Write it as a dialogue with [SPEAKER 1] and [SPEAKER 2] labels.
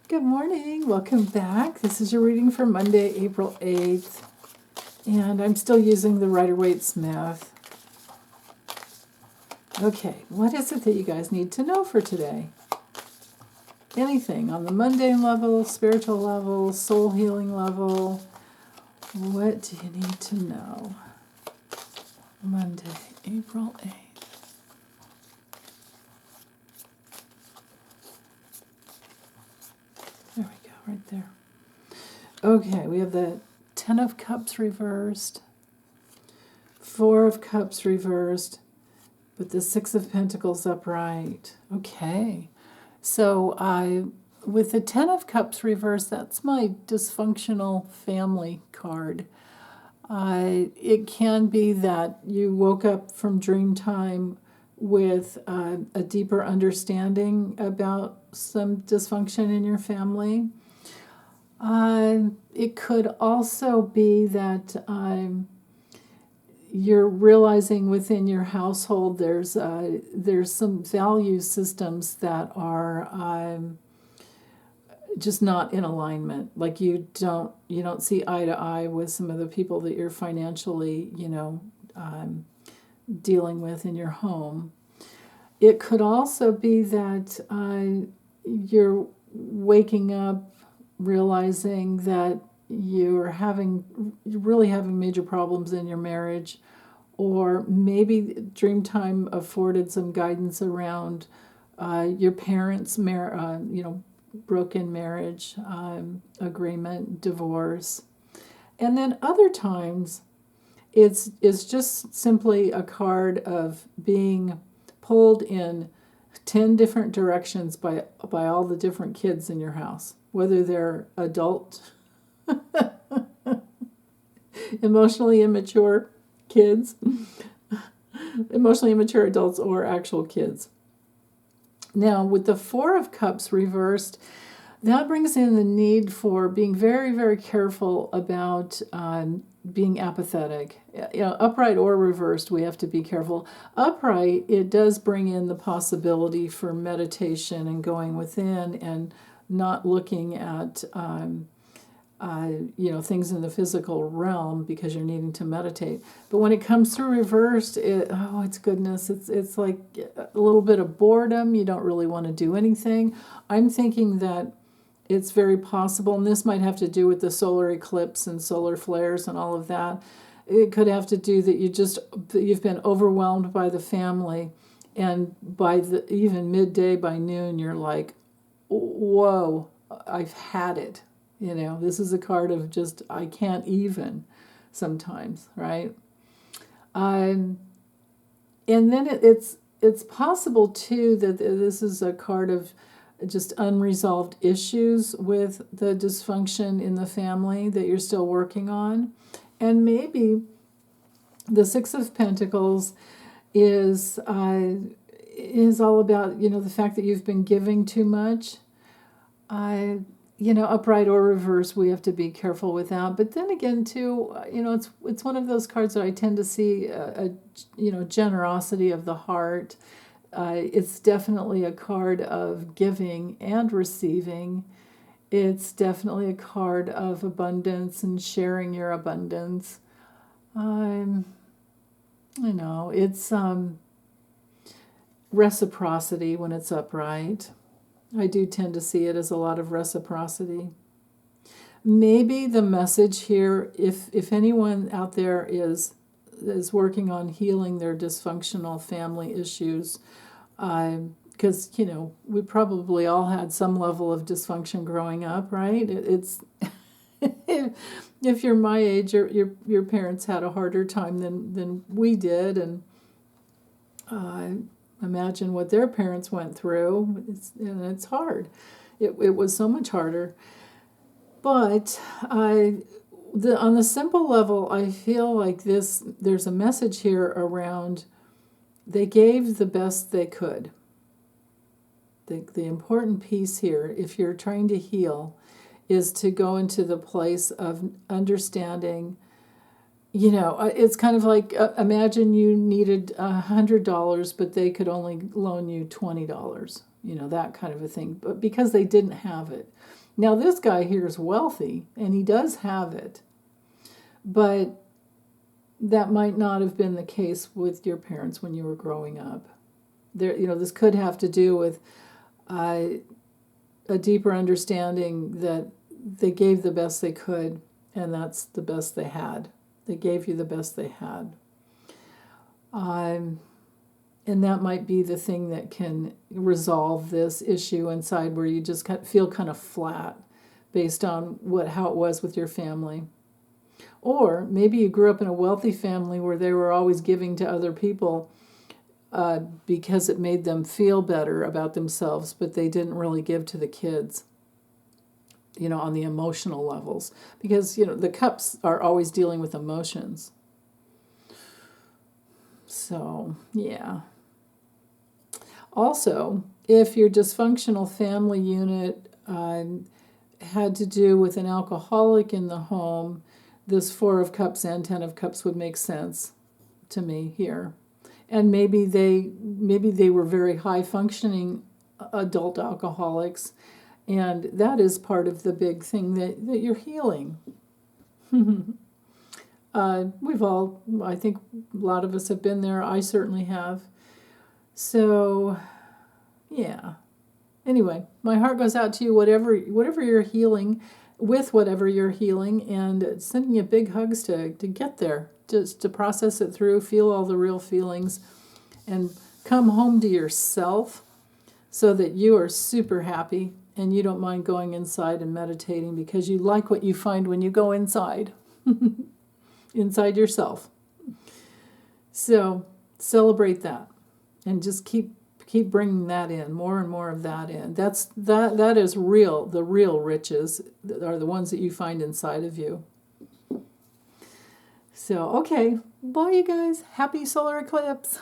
[SPEAKER 1] Good morning. Welcome back. This is your reading for Monday, April 8th. And I'm still using the Rider-Waite-Smith. Okay, what is it that you guys need to know for today? Anything on the mundane level, spiritual level, soul healing level. What do you need to know? Monday, April 8th. There we go, right there. Okay, we have the Ten of Cups reversed, Four of Cups reversed, but the Six of Pentacles upright. Okay, so with the Ten of Cups reversed, that's my dysfunctional family card. It can be that you woke up from dream time with a deeper understanding about some dysfunction in your family. It could also be that you're realizing within your household there's some value systems that are just not in alignment. Like you don't see eye to eye with some of the people that you're financially dealing with in your home. It could also be that you're waking up realizing that you're really having major problems in your marriage, or maybe Dreamtime afforded some guidance around your parents' broken marriage agreement, divorce. And then other times it's just simply a card of being pulled in 10 different directions by all the different kids in your house, whether they're adult, emotionally immature kids, emotionally immature adults, or actual kids. Now, with the Four of Cups reversed, that brings in the need for being very, very careful about being apathetic. Upright or reversed, we have to be careful. Upright, it does bring in the possibility for meditation and going within and not looking at things in the physical realm because you're needing to meditate. But when it comes through reversed, it's goodness. It's like a little bit of boredom. You don't really want to do anything. I'm thinking that it's very possible, and this might have to do with the solar eclipse and solar flares and all of that. It could have to do that you've been overwhelmed by the family, and by even midday, by noon, you're like, whoa, I've had it. This is a card of just, I can't even sometimes, right? And then it's possible too that this is a card of just unresolved issues with the dysfunction in the family that you're still working on. And maybe the Six of Pentacles is all about, the fact that you've been giving too much. Upright or reverse, we have to be careful with that. But then again, too, it's one of those cards that I tend to see a generosity of the heart. It's definitely a card of giving and receiving. It's definitely a card of abundance and sharing your abundance. It's reciprocity when it's upright. I do tend to see it as a lot of reciprocity. Maybe the message here, if anyone out there is working on healing their dysfunctional family issues, because we probably all had some level of dysfunction growing up, right? It's if you're my age, your parents had a harder time than we did, and imagine what their parents went through. It's hard. It was so much harder. But on the simple level, I feel like there's a message here around they gave the best they could. The important piece here, if you're trying to heal, is to go into the place of understanding. It's kind of like, imagine you needed $100, but they could only loan you $20, that kind of a thing. But because they didn't have it. Now, this guy here is wealthy, and he does have it, but that might not have been the case with your parents when you were growing up. This could have to do with a deeper understanding that they gave the best they could, and that's the best they had. They gave you the best they had. And that might be the thing that can resolve this issue inside, where you just feel kind of flat based on how it was with your family. Or maybe you grew up in a wealthy family where they were always giving to other people because it made them feel better about themselves, but they didn't really give to the kids, on the emotional levels. Because, the cups are always dealing with emotions. So, yeah. Also, if your dysfunctional family unit had to do with an alcoholic in the home, this 4 of Cups and 10 of Cups would make sense to me here. And maybe they were very high-functioning adult alcoholics, and that is part of the big thing that you're healing. I think a lot of us have been there. I certainly have. So, yeah. Anyway, my heart goes out to you, whatever you're healing, with whatever you're healing, and sending you big hugs to get there, just to process it through, feel all the real feelings, and come home to yourself so that you are super happy and you don't mind going inside and meditating because you like what you find when you go inside, inside yourself. So celebrate that and just keep bringing that in, more and more of that in. That is real. The real riches are the ones that you find inside of you. So, okay. Bye, you guys. Happy solar eclipse.